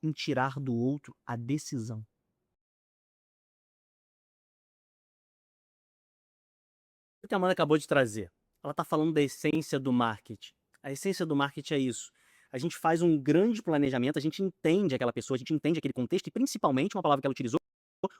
em tirar do outro a decisão. O que a Amanda acabou de trazer, ela está falando da essência do marketing. A essência do marketing é isso. A gente faz um grande planejamento, a gente entende aquela pessoa, a gente entende aquele contexto e, principalmente, uma palavra que ela utilizou,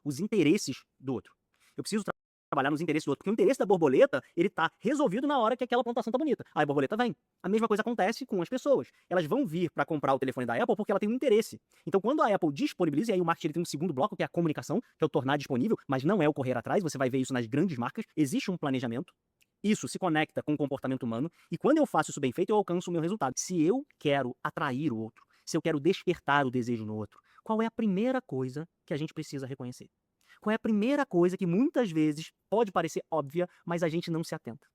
os interesses do outro. Eu preciso trabalhar nos interesses do outro, porque o interesse da borboleta, ele tá resolvido na hora que aquela plantação tá bonita. Aí a borboleta vem. A mesma coisa acontece com as pessoas. Elas vão vir para comprar o telefone da Apple porque ela tem um interesse. Então, quando a Apple disponibiliza, e aí o marketing ele tem um segundo bloco, que é a comunicação, que é o tornar disponível, mas não é o correr atrás, você vai ver isso nas grandes marcas, existe um planejamento. Isso se conecta com o comportamento humano, e quando eu faço isso bem feito, eu alcanço o meu resultado. Se eu quero atrair o outro, se eu quero despertar o desejo no outro, qual é a primeira coisa que a gente precisa reconhecer? Qual é a primeira coisa que muitas vezes pode parecer óbvia, mas a gente não se atenta?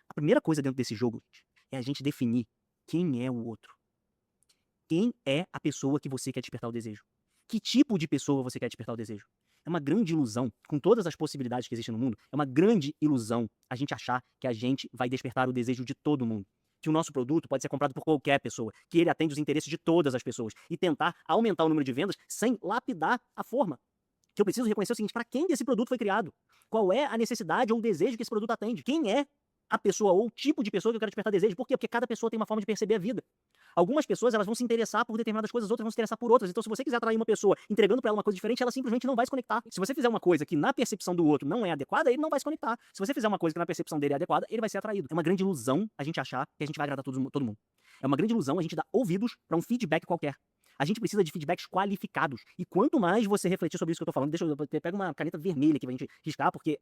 A primeira coisa dentro desse jogo é a gente definir quem é o outro. Quem é a pessoa que você quer despertar o desejo? Que tipo de pessoa você quer despertar o desejo? É uma grande ilusão, com todas as possibilidades que existem no mundo, é uma grande ilusão a gente achar que a gente vai despertar o desejo de todo mundo. Que o nosso produto pode ser comprado por qualquer pessoa, que ele atende os interesses de todas as pessoas e tentar aumentar o número de vendas sem lapidar a forma. Que eu preciso reconhecer o seguinte: para quem esse produto foi criado? Qual é a necessidade ou o desejo que esse produto atende? Quem é a pessoa ou o tipo de pessoa que eu quero despertar desejo? Por quê? Porque cada pessoa tem uma forma de perceber a vida. Algumas pessoas elas vão se interessar por determinadas coisas, outras vão se interessar por outras. Então, se você quiser atrair uma pessoa entregando para ela uma coisa diferente, ela simplesmente não vai se conectar. Se você fizer uma coisa que na percepção do outro não é adequada, ele não vai se conectar. Se você fizer uma coisa que na percepção dele é adequada, ele vai ser atraído. É uma grande ilusão a gente achar que a gente vai agradar todo mundo. É uma grande ilusão a gente dar ouvidos para um feedback qualquer. A gente precisa de feedbacks qualificados. E quanto mais você refletir sobre isso que eu tô falando, deixa eu pega uma caneta vermelha aqui pra gente riscar, porque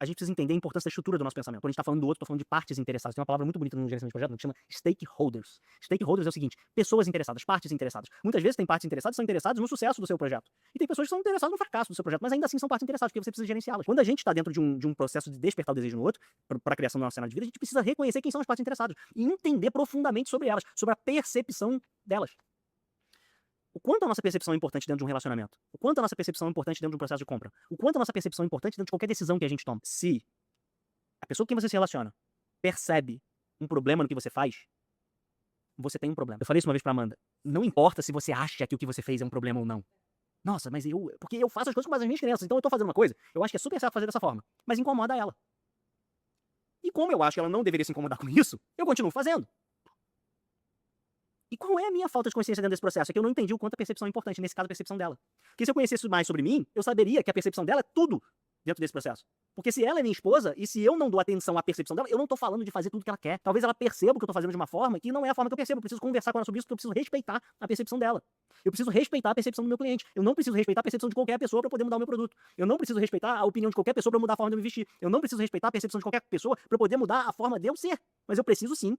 a gente precisa entender a importância da estrutura do nosso pensamento. Quando a gente tá falando do outro, tô falando de partes interessadas. Tem uma palavra muito bonita no gerenciamento de projeto que chama stakeholders. Stakeholders é o seguinte: pessoas interessadas, partes interessadas. Muitas vezes tem partes interessadas que são interessadas no sucesso do seu projeto. E tem pessoas que são interessadas no fracasso do seu projeto, mas ainda assim são partes interessadas, porque você precisa gerenciá-las. Quando a gente tá dentro de um processo de despertar o desejo no outro, para a criação do nosso cenário de vida, a gente precisa reconhecer quem são as partes interessadas e entender profundamente sobre elas, sobre a percepção delas. O quanto a nossa percepção é importante dentro de um relacionamento? O quanto a nossa percepção é importante dentro de um processo de compra? O quanto a nossa percepção é importante dentro de qualquer decisão que a gente toma? Se a pessoa com quem você se relaciona percebe um problema no que você faz, você tem um problema. Eu falei isso uma vez pra Amanda. Não importa se você acha que o que você fez é um problema ou não. Nossa, mas porque eu faço as coisas com base nas minhas crenças, então eu tô fazendo uma coisa, eu acho que é super certo fazer dessa forma, mas incomoda ela. E como eu acho que ela não deveria se incomodar com isso, eu continuo fazendo. E qual é a minha falta de consciência dentro desse processo? É que eu não entendi o quanto a percepção é importante, nesse caso a percepção dela. Porque se eu conhecesse mais sobre mim, eu saberia que a percepção dela é tudo dentro desse processo. Porque se ela é minha esposa, e se eu não dou atenção à percepção dela, eu não tô falando de fazer tudo que ela quer. Talvez ela perceba que eu tô fazendo de uma forma que não é a forma que eu percebo. Eu preciso conversar com ela sobre isso, porque eu preciso respeitar a percepção dela. Eu preciso respeitar a percepção do meu cliente. Eu não preciso respeitar a percepção de qualquer pessoa para poder mudar o meu produto. Eu não preciso respeitar a opinião de qualquer pessoa para mudar a forma de eu me vestir. Eu não preciso respeitar a percepção de qualquer pessoa para poder mudar a forma de eu ser. Mas eu preciso sim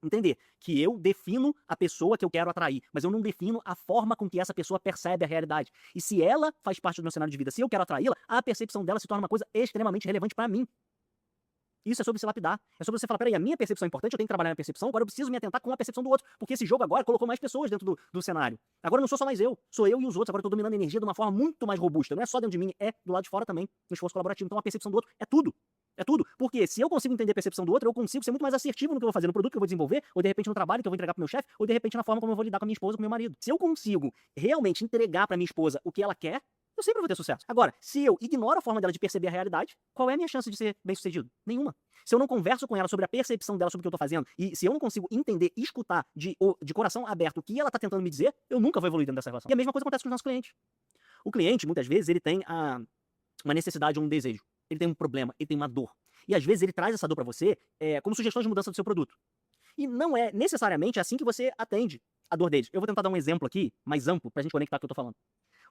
entender que eu defino a pessoa que eu quero atrair, mas eu não defino a forma com que essa pessoa percebe a realidade. E se ela faz parte do meu cenário de vida, se eu quero atraí-la, a percepção dela se torna uma coisa extremamente relevante para mim. Isso é sobre se lapidar. É sobre você falar: peraí, a minha percepção é importante, eu tenho que trabalhar na percepção, agora eu preciso me atentar com a percepção do outro. Porque esse jogo agora colocou mais pessoas dentro do cenário. Agora não sou só mais eu, sou eu e os outros. Agora eu tô dominando a energia de uma forma muito mais robusta. Não é só dentro de mim, é do lado de fora também, no esforço colaborativo. Então a percepção do outro é tudo. É tudo. Porque se eu consigo entender a percepção do outro, eu consigo ser muito mais assertivo no que eu vou fazer, no produto que eu vou desenvolver, ou de repente no trabalho que eu vou entregar pro meu chefe, ou de repente na forma como eu vou lidar com a minha esposa, com o meu marido. Se eu consigo realmente entregar pra minha esposa o que ela quer, eu sempre vou ter sucesso. Agora, se eu ignoro a forma dela de perceber a realidade, qual é a minha chance de ser bem-sucedido? Nenhuma. Se eu não converso com ela sobre a percepção dela sobre o que eu tô fazendo, e se eu não consigo entender e escutar de coração aberto o que ela tá tentando me dizer, eu nunca vou evoluir dentro dessa relação. E a mesma coisa acontece com os nossos clientes. O cliente, muitas vezes, ele tem uma necessidade ou um desejo. Ele tem um problema, ele tem uma dor. E às vezes ele traz essa dor pra você como sugestões de mudança do seu produto. E não é necessariamente assim que você atende a dor deles. Eu vou tentar dar um exemplo aqui, mais amplo, pra gente conectar com o que eu tô falando.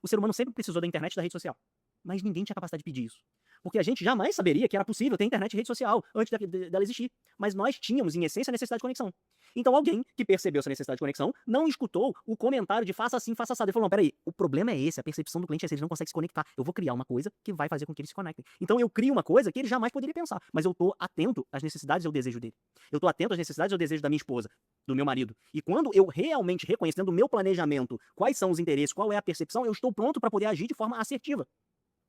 O ser humano sempre precisou da internet e da rede social. Mas ninguém tinha capacidade de pedir isso. Porque a gente jamais saberia que era possível ter internet e rede social antes dela existir. Mas nós tínhamos, em essência, a necessidade de conexão. Então alguém que percebeu essa necessidade de conexão não escutou o comentário de faça assim, faça assado. Ele falou: não, peraí, o problema é esse, a percepção do cliente é essa, ele não consegue se conectar. Eu vou criar uma coisa que vai fazer com que eles se conectem. Então eu crio uma coisa que ele jamais poderia pensar. Mas eu tô atento às necessidades e ao desejo dele. Eu tô atento às necessidades e ao desejo da minha esposa, do meu marido. E quando eu realmente reconheço dentro do meu planejamento quais são os interesses, qual é a percepção, eu estou pronto para poder agir de forma assertiva.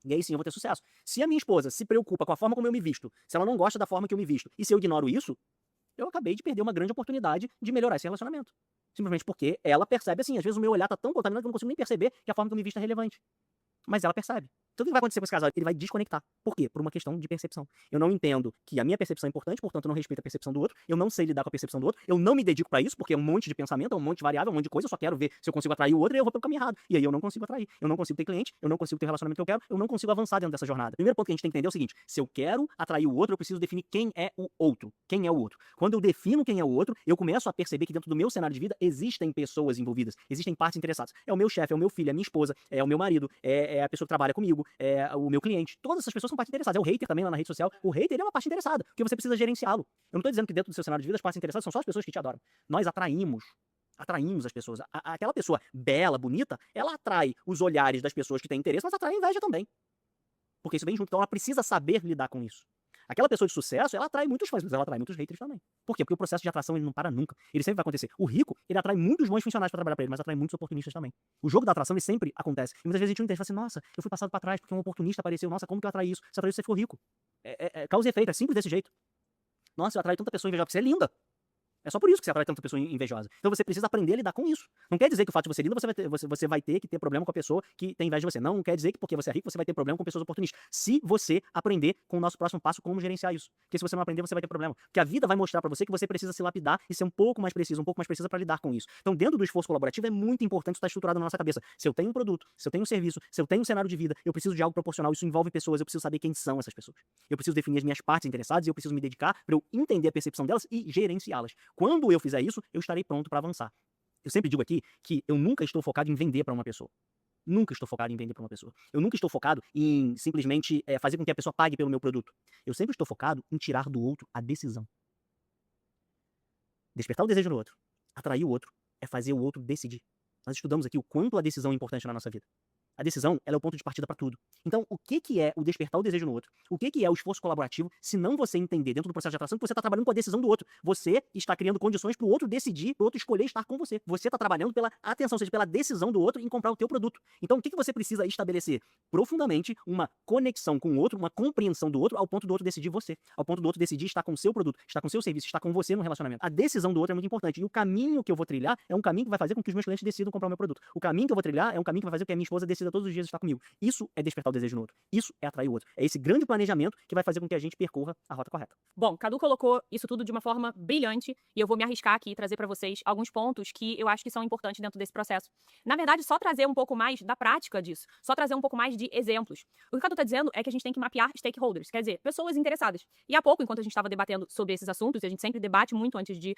E aí sim eu vou ter sucesso. Se a minha esposa se preocupa com a forma como eu me visto, se ela não gosta da forma que eu me visto, e se eu ignoro isso, eu acabei de perder uma grande oportunidade de melhorar esse relacionamento. Simplesmente porque ela percebe assim, às vezes o meu olhar tá tão contaminado que eu não consigo nem perceber que a forma que eu me visto é relevante. Mas ela percebe. Então o que vai acontecer com esse casal? Ele vai desconectar. Por quê? Por uma questão de percepção. Eu não entendo que a minha percepção é importante, portanto eu não respeito a percepção do outro, eu não sei lidar com a percepção do outro, eu não me dedico pra isso, porque é um monte de pensamento, é um monte de variável, é um monte de coisa, eu só quero ver se eu consigo atrair o outro e eu vou pelo caminho errado. E aí eu não consigo atrair, eu não consigo ter cliente, eu não consigo ter o relacionamento que eu quero, eu não consigo avançar dentro dessa jornada. Primeiro ponto que a gente tem que entender é o seguinte: se eu quero atrair o outro, eu preciso definir quem é o outro. Quem é o outro? Quando eu defino quem é o outro, eu começo a perceber que dentro do meu cenário de vida existem pessoas envolvidas, existem partes interessadas. É o meu chefe, é o meu filho, é a minha esposa, é o meu marido, é a pessoa que trabalha comigo, é o meu cliente. Todas essas pessoas são partes interessadas. É o hater também lá na rede social. O hater ele é uma parte interessada, porque você precisa gerenciá-lo. Eu não tô dizendo que dentro do seu cenário de vida as partes interessadas são só as pessoas que te adoram. Nós atraímos as pessoas. Aquela pessoa bela, bonita, ela atrai os olhares das pessoas que têm interesse, mas atrai a inveja também. Porque isso vem junto. Então ela precisa saber lidar com isso. Aquela pessoa de sucesso, ela atrai muitos fãs, mas ela atrai muitos haters também. Por quê? Porque o processo de atração ele não para nunca. Ele sempre vai acontecer. O rico, ele atrai muitos bons funcionários para trabalhar para ele, mas atrai muitos oportunistas também. O jogo da atração, ele sempre acontece. E muitas vezes a gente não entende. Fala assim, nossa, eu fui passado para trás porque um oportunista apareceu. Nossa, como que eu atraí isso? Você atraiu isso, você ficou rico. Causa e efeito, é simples desse jeito. Nossa, eu atraí tanta pessoa invejosa porque você é linda. É só por isso que você atrai tanta pessoa invejosa. Então você precisa aprender a lidar com isso. Não quer dizer que o fato de você ser linda, você vai ter que ter problema com a pessoa que tem inveja de você. Não quer dizer que porque você é rico, você vai ter problema com pessoas oportunistas. Se você aprender com o nosso próximo passo como gerenciar isso. Porque se você não aprender, você vai ter problema. Porque a vida vai mostrar pra você que você precisa se lapidar e ser um pouco mais preciso, um pouco mais precisa pra lidar com isso. Então, dentro do esforço colaborativo, é muito importante estar estruturado na nossa cabeça. Se eu tenho um produto, se eu tenho um serviço, se eu tenho um cenário de vida, eu preciso de algo proporcional, isso envolve pessoas, eu preciso saber quem são essas pessoas. Eu preciso definir as minhas partes interessadas e eu preciso me dedicar pra eu entender a percepção delas e gerenciá-las. Quando eu fizer isso, eu estarei pronto para avançar. Eu sempre digo aqui que eu nunca estou focado em vender para uma pessoa. Nunca estou focado em vender para uma pessoa. Eu nunca estou focado em simplesmente fazer com que a pessoa pague pelo meu produto. Eu sempre estou focado em tirar do outro a decisão. Despertar o desejo no outro, atrair o outro, é fazer o outro decidir. Nós estudamos aqui o quanto a decisão é importante na nossa vida. A decisão, ela é o ponto de partida para tudo. Então, o que é o despertar o desejo no outro? O que é o esforço colaborativo, se não você entender dentro do processo de atração que você está trabalhando com a decisão do outro? Você está criando condições para o outro decidir, para o outro escolher estar com você. Você está trabalhando pela atenção, ou seja, pela decisão do outro em comprar o teu produto. Então, o que você precisa estabelecer? Profundamente uma conexão com o outro, uma compreensão do outro, ao ponto do outro decidir você. Ao ponto do outro decidir estar com o seu produto, estar com o seu serviço, estar com você no relacionamento. A decisão do outro é muito importante. E o caminho que eu vou trilhar é um caminho que vai fazer com que os meus clientes decidam comprar o meu produto. O caminho que eu vou trilhar é um caminho que vai fazer com que a minha esposa decida todos os dias estar comigo. Isso é despertar o desejo no outro. Isso é atrair o outro. É esse grande planejamento que vai fazer com que a gente percorra a rota correta. Bom, Cadu colocou isso tudo de uma forma brilhante e eu vou me arriscar aqui e trazer para vocês alguns pontos que eu acho que são importantes dentro desse processo. Na verdade, só trazer um pouco mais da prática disso, só trazer um pouco mais de exemplos. O que o Cadu está dizendo é que a gente tem que mapear stakeholders, quer dizer, pessoas interessadas. E há pouco, enquanto a gente estava debatendo sobre esses assuntos, e a gente sempre debate muito antes de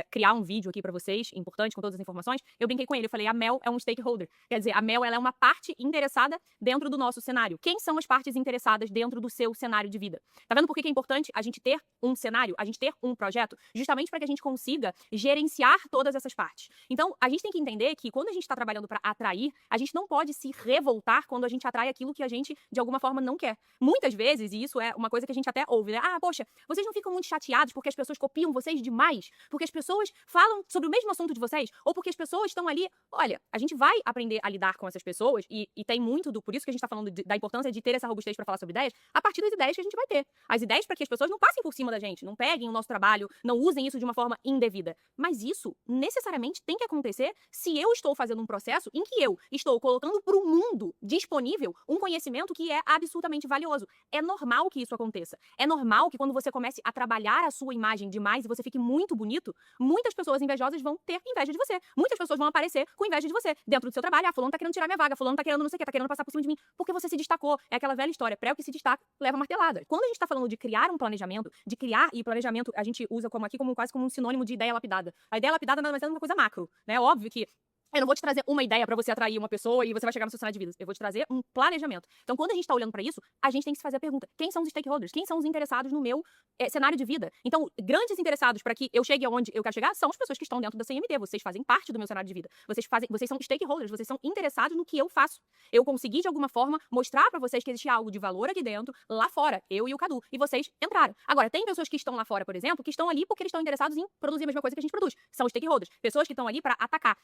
criar um vídeo aqui para vocês, importante, com todas as informações, eu brinquei com ele, eu falei, a Mel é um stakeholder. Quer dizer, a Mel ela é uma parte interessada dentro do nosso cenário. Quem são as partes interessadas dentro do seu cenário de vida? Tá vendo por que é importante a gente ter um cenário, a gente ter um projeto? Justamente para que a gente consiga gerenciar todas essas partes. Então, a gente tem que entender que quando a gente está trabalhando para atrair, a gente não pode se revoltar quando a gente atrai aquilo que a gente, de alguma forma, não quer. Muitas vezes, e isso é uma coisa que a gente até ouve, né? Ah, poxa, vocês não ficam muito chateados porque as pessoas copiam vocês demais? Porque as pessoas falam sobre o mesmo assunto de vocês? Ou porque as pessoas estão ali... Olha, a gente vai aprender a lidar com essas pessoas e tem muito por isso que a gente está falando da importância de ter essa robustez para falar sobre ideias, a partir das ideias que a gente vai ter. As ideias para que as pessoas não passem por cima da gente, não peguem o nosso trabalho, não usem isso de uma forma indevida. Mas isso necessariamente tem que acontecer se eu estou fazendo um processo em que eu estou colocando para o mundo disponível um conhecimento que é absolutamente valioso. É normal que isso aconteça. É normal que quando você comece a trabalhar a sua imagem demais e você fique muito bonito, muitas pessoas invejosas vão ter inveja de você. Muitas pessoas vão aparecer com inveja de você dentro do seu trabalho. Ah, fulano tá querendo tirar minha vaga, fulano tá querendo não sei o que, tá querendo passar por cima de mim, porque você se destacou. É aquela velha história, pré o que se destaca, leva martelada. Quando a gente tá falando de criar um planejamento, de criar, e planejamento a gente usa quase como um sinônimo de ideia lapidada. A ideia lapidada nada mais é uma coisa macro, né? É óbvio que eu não vou te trazer uma ideia para você atrair uma pessoa e você vai chegar no seu cenário de vida. Eu vou te trazer um planejamento. Então, quando a gente está olhando para isso, a gente tem que se fazer a pergunta: quem são os stakeholders? Quem são os interessados no meu cenário de vida? Então, grandes interessados para que eu chegue aonde eu quero chegar são as pessoas que estão dentro da CMD. Vocês fazem parte do meu cenário de vida. Vocês são stakeholders, vocês são interessados no que eu faço. Eu consegui, de alguma forma, mostrar para vocês que existe algo de valor aqui dentro, lá fora, eu e o Cadu. E vocês entraram. Agora, tem pessoas que estão lá fora, por exemplo, que estão ali porque eles estão interessados em produzir a mesma coisa que a gente produz. São stakeholders. Pessoas que estão ali para atacar.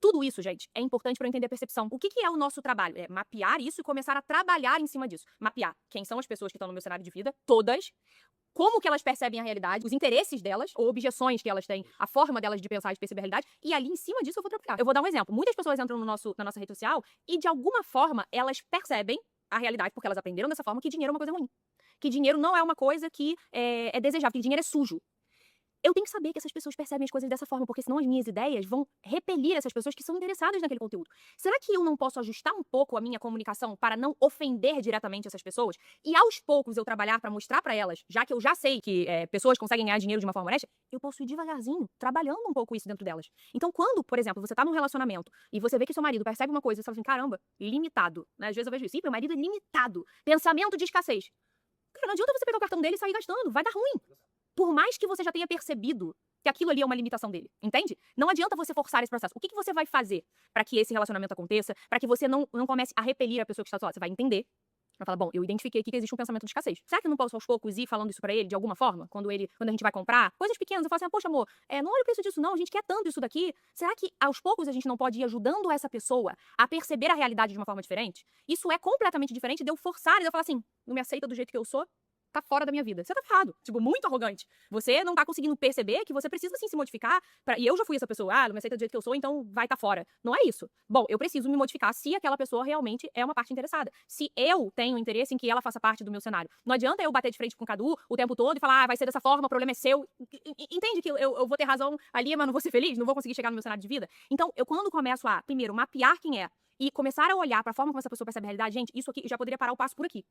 Tudo isso, gente, é importante para eu entender a percepção. O que é o nosso trabalho? É mapear isso e começar a trabalhar em cima disso. Mapear quem são as pessoas que estão no meu cenário de vida, todas, como que elas percebem a realidade, os interesses delas, ou objeções que elas têm, a forma delas de pensar e de perceber a realidade, e ali em cima disso eu vou trabalhar. Eu vou dar um exemplo. Muitas pessoas entram na nossa rede social e, de alguma forma, elas percebem a realidade, porque elas aprenderam dessa forma, que dinheiro é uma coisa ruim. Que dinheiro não é uma coisa que é desejável, que dinheiro é sujo. Eu tenho que saber que essas pessoas percebem as coisas dessa forma, porque senão as minhas ideias vão repelir essas pessoas que são interessadas naquele conteúdo. Será que eu não posso ajustar um pouco a minha comunicação para não ofender diretamente essas pessoas? E aos poucos eu trabalhar para mostrar para elas, já que eu já sei que pessoas conseguem ganhar dinheiro de uma forma honesta, eu posso ir devagarzinho, trabalhando um pouco isso dentro delas. Então, quando, por exemplo, você tá num relacionamento e você vê que seu marido percebe uma coisa e você fala assim, caramba, limitado, né? Às vezes eu vejo isso, meu marido é limitado, pensamento de escassez. Cara, não adianta você pegar o cartão dele e sair gastando, vai dar ruim. Por mais que você já tenha percebido que aquilo ali é uma limitação dele, entende? Não adianta você forçar esse processo. O que você vai fazer para que esse relacionamento aconteça, para que você não comece a repelir a pessoa que está do seu lado? Você vai entender. Vai falar, bom, eu identifiquei aqui que existe um pensamento de escassez. Será que eu não posso aos poucos ir falando isso pra ele de alguma forma? Quando a gente vai comprar coisas pequenas, eu falo assim, poxa amor, não olha o preço disso não, a gente quer tanto isso daqui. Será que aos poucos a gente não pode ir ajudando essa pessoa a perceber a realidade de uma forma diferente? Isso é completamente diferente de eu forçar e de eu falar assim, não me aceita do jeito que eu sou? Tá fora da minha vida. Você tá errado. Tipo, muito arrogante. Você não tá conseguindo perceber que você precisa, sim, se modificar. E eu já fui essa pessoa. Não me aceita do jeito que eu sou, então vai tá fora. Não é isso. Bom, eu preciso me modificar se aquela pessoa realmente é uma parte interessada. Se eu tenho interesse em que ela faça parte do meu cenário. Não adianta eu bater de frente com o Cadu o tempo todo e falar, vai ser dessa forma, o problema é seu. Entende que eu vou ter razão ali, mas não vou ser feliz? Não vou conseguir chegar no meu cenário de vida? Então, eu quando começo a, primeiro, mapear quem é, e começar a olhar pra forma como essa pessoa percebe a realidade, gente, isso aqui, eu já poderia parar o passo por aqui.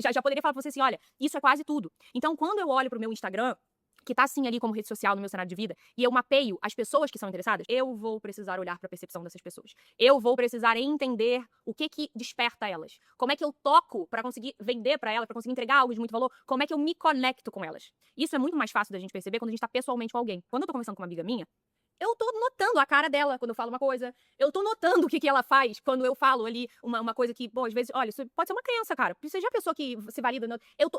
Já poderia falar pra você assim, olha, isso é quase tudo. Então, quando eu olho pro meu Instagram, que tá assim ali como rede social no meu cenário de vida, e eu mapeio as pessoas que são interessadas, eu vou precisar olhar pra percepção dessas pessoas. Eu vou precisar entender o que desperta elas. Como é que eu toco pra conseguir vender pra elas, pra conseguir entregar algo de muito valor, como é que eu me conecto com elas. Isso é muito mais fácil da gente perceber quando a gente tá pessoalmente com alguém. Quando eu tô conversando com uma amiga minha, eu tô notando a cara dela quando eu falo uma coisa. Eu tô notando o que ela faz quando eu falo ali uma coisa que, bom, às vezes, olha, isso pode ser uma crença, cara. Seja a pessoa que se valida.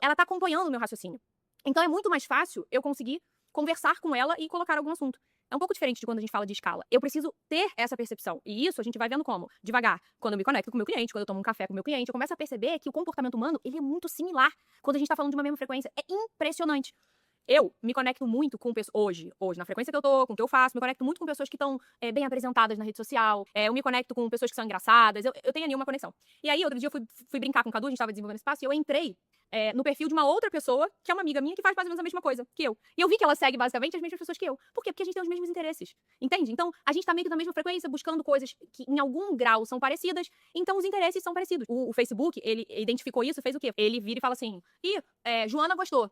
Ela tá acompanhando o meu raciocínio. Então é muito mais fácil eu conseguir conversar com ela e colocar algum assunto. É um pouco diferente de quando a gente fala de escala. Eu preciso ter essa percepção. E isso a gente vai vendo como? Devagar. Quando eu me conecto com o meu cliente, quando eu tomo um café com o meu cliente, eu começo a perceber que o comportamento humano, ele é muito similar quando a gente tá falando de uma mesma frequência. É impressionante. Eu me conecto muito com pessoas, hoje, na frequência que eu tô, com o que eu faço, me conecto muito com pessoas que estão bem apresentadas na rede social, eu me conecto com pessoas que são engraçadas, eu tenho ali uma conexão. E aí, outro dia eu fui brincar com o Cadu, a gente tava desenvolvendo espaço, e eu entrei no perfil de uma outra pessoa, que é uma amiga minha, que faz mais ou menos a mesma coisa que eu. E eu vi que ela segue, basicamente, as mesmas pessoas que eu. Por quê? Porque a gente tem os mesmos interesses, entende? Então, a gente tá meio que na mesma frequência, buscando coisas que, em algum grau, são parecidas, então os interesses são parecidos. O Facebook, ele identificou isso, fez o quê? Ele vira e fala assim, Joana gostou.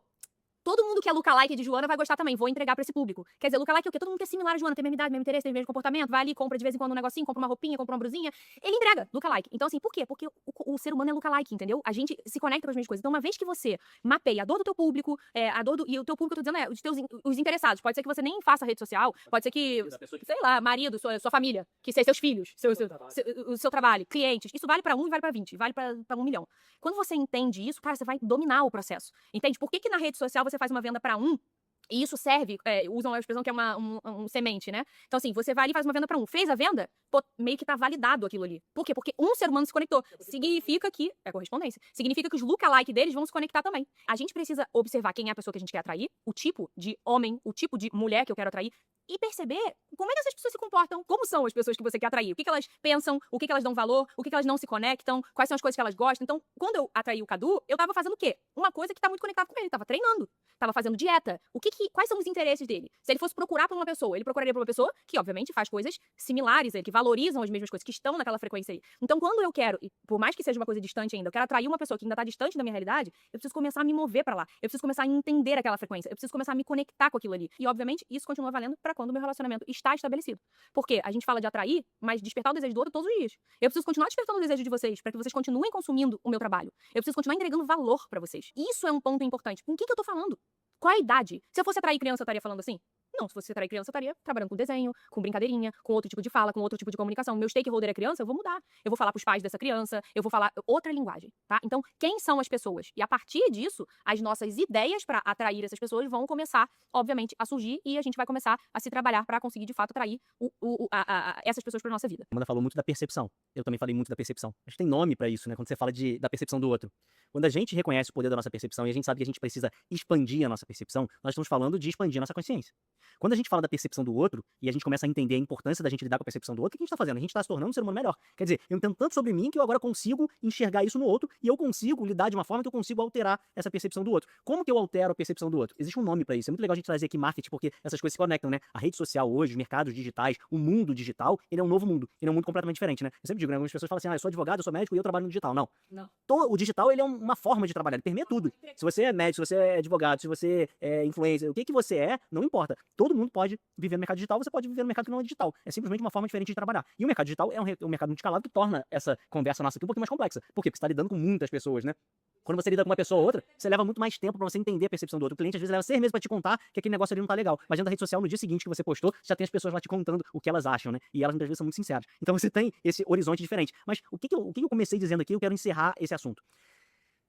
Todo mundo que é lookalike de Joana vai gostar também, vou entregar pra esse público. Quer dizer, lookalike é o quê? Todo mundo que é similar a Joana, tem a mesma idade, mesmo interesse, tem o mesmo comportamento, vai ali, compra de vez em quando um negocinho, compra uma roupinha, compra uma brusinha. Ele entrega, lookalike. Então, assim, por quê? Porque o ser humano é lookalike, entendeu? A gente se conecta com as mesmas coisas. Então, uma vez que você mapeia a dor do teu público, e o teu público, eu tô dizendo, os interessados. Pode ser que você nem faça rede social, pode ser que, sei lá, marido, sua família, que seus filhos, o seu trabalho, clientes. Isso vale pra 1 e vale pra 20, vale pra 1 milhão. Quando você entende isso, cara, você vai dominar o processo. Entende? Por que na rede social você faz uma venda pra 1? E isso serve, usam a expressão que é um semente, né? Então, assim, você vai ali e faz uma venda pra 1. Fez a venda, meio que tá validado aquilo ali. Por quê? Porque um ser humano se conectou. Significa que, é correspondência, significa que os lookalike deles vão se conectar também. A gente precisa observar quem é a pessoa que a gente quer atrair, o tipo de homem, o tipo de mulher que eu quero atrair, e perceber como é que essas pessoas se comportam, como são as pessoas que você quer atrair, o que elas pensam, o que elas dão valor, o que elas não se conectam, quais são as coisas que elas gostam. Então, quando eu atraí o Cadu, eu tava fazendo o quê? Uma coisa que tá muito conectada com ele, tava treinando, tava fazendo dieta. Quais são os interesses dele? Se ele fosse procurar por uma pessoa, ele procuraria por uma pessoa que, obviamente, faz coisas similares a ele, que valorizam as mesmas coisas, que estão naquela frequência aí. Então, quando eu quero, e por mais que seja uma coisa distante ainda, eu quero atrair uma pessoa que ainda tá distante da minha realidade, eu preciso começar a me mover pra lá. Eu preciso começar a entender aquela frequência. Eu preciso começar a me conectar com aquilo ali. E, obviamente, isso continua valendo pra quando o meu relacionamento está estabelecido. Porque a gente fala de atrair, mas despertar o desejo do outro todos os dias. Eu preciso continuar despertando o desejo de vocês, pra que vocês continuem consumindo o meu trabalho. Eu preciso continuar entregando valor pra vocês. Isso é um ponto importante. Com quem que eu tô falando? Qual é a idade? Se eu fosse atrair criança, eu estaria falando assim? Não, se você atrair criança, eu estaria trabalhando com desenho, com brincadeirinha, com outro tipo de fala, com outro tipo de comunicação. Meu stakeholder é criança, eu vou mudar. Eu vou falar pros pais dessa criança, eu vou falar outra linguagem, tá? Então, quem são as pessoas? E a partir disso, as nossas ideias para atrair essas pessoas vão começar, obviamente, a surgir e a gente vai começar a se trabalhar para conseguir, de fato, atrair essas pessoas para nossa vida. A Amanda falou muito da percepção. Eu também falei muito da percepção. Acho que tem nome pra isso, né? Quando você fala da percepção do outro. Quando a gente reconhece o poder da nossa percepção e a gente sabe que a gente precisa expandir a nossa percepção, nós estamos falando de expandir a nossa consciência. Quando a gente fala da percepção do outro e a gente começa a entender a importância da gente lidar com a percepção do outro, o que a gente está fazendo? A gente está se tornando um ser humano melhor. Quer dizer, eu entendo tanto sobre mim que eu agora consigo enxergar isso no outro e eu consigo lidar de uma forma que eu consigo alterar essa percepção do outro. Como que eu altero a percepção do outro? Existe um nome para isso. É muito legal a gente trazer aqui marketing porque essas coisas se conectam, né? A rede social hoje, os mercados digitais, o mundo digital, ele é um novo mundo. Ele é um mundo completamente diferente, né? Eu sempre digo, né? Algumas pessoas falam assim, eu sou advogado, eu sou médico e eu trabalho no digital. Não. Não. O digital, ele é uma forma de trabalhar, ele permeia tudo. Se você é médico, se você é advogado, se você é influencer, o que você é, não importa. Todo mundo pode viver no mercado digital, você pode viver no mercado que não é digital. É simplesmente uma forma diferente de trabalhar. E o mercado digital é um mercado muito escalado que torna essa conversa nossa aqui um pouquinho mais complexa. Por quê? Porque você está lidando com muitas pessoas, né? Quando você lida com uma pessoa ou outra, você leva muito mais tempo pra você entender a percepção do outro. O cliente às vezes leva 6 meses pra te contar que aquele negócio ali não tá legal. Mas dentro da rede social, no dia seguinte que você postou, já tem as pessoas lá te contando o que elas acham, né? E elas muitas vezes são muito sinceras. Então você tem esse horizonte diferente. Mas o que eu comecei dizendo aqui, eu quero encerrar esse assunto.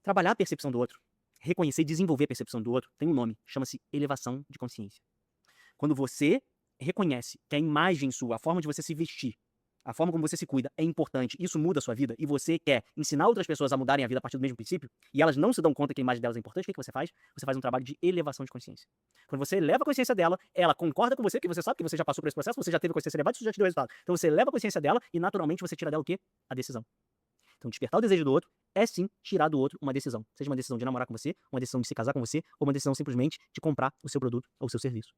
Trabalhar a percepção do outro, reconhecer e desenvolver a percepção do outro, tem um nome, chama-se elevação de consciência. Quando você reconhece que a imagem sua, a forma de você se vestir, a forma como você se cuida é importante, isso muda a sua vida, e você quer ensinar outras pessoas a mudarem a vida a partir do mesmo princípio, e elas não se dão conta que a imagem delas é importante, o que você faz? Você faz um trabalho de elevação de consciência. Quando você eleva a consciência dela, ela concorda com você, porque você sabe que você já passou por esse processo, você já teve consciência elevada, isso já te deu resultado. Então você eleva a consciência dela e naturalmente você tira dela o quê? A decisão. Então despertar o desejo do outro é sim tirar do outro uma decisão. Seja uma decisão de namorar com você, uma decisão de se casar com você, ou uma decisão simplesmente de comprar o seu produto ou o seu serviço.